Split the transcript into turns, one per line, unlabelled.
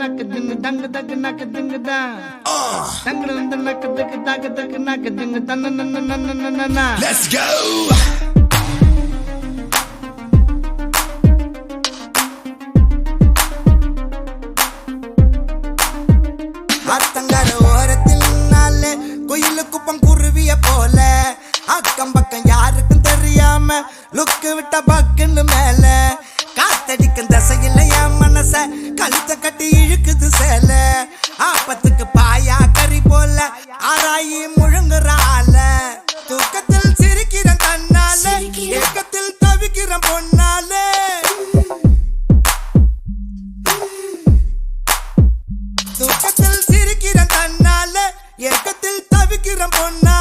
nak ding dang dag nak ding da dang dang nak dag nak ding dan na
Let's go.
ஆத்தங்கர ஓரத்தில் நாளே கோயிலுக்கு பங்குருவிய போல அக்கம் பக்கம் யாருக்கும் தெரியாம லுக்கு விட்ட பக்குன்னு மேல காத்தடிக்கும் தசையில என் மனச கழுத்த கட்டி இழுக்குது சேல ஆப்பத்துக்கு பாயா கறி போல ஆராயி முழுங்குறால தூக்கத்தில் சிரிக்கிறேன் தன்னால ஏக்கத்தில் தவிக்கிறேன் பொன்னாலே தூக்கத்தில் சிரிக்கிறேன் தன்னால ஏக்கத்தில் தவிக்கிறேன் பொன்னா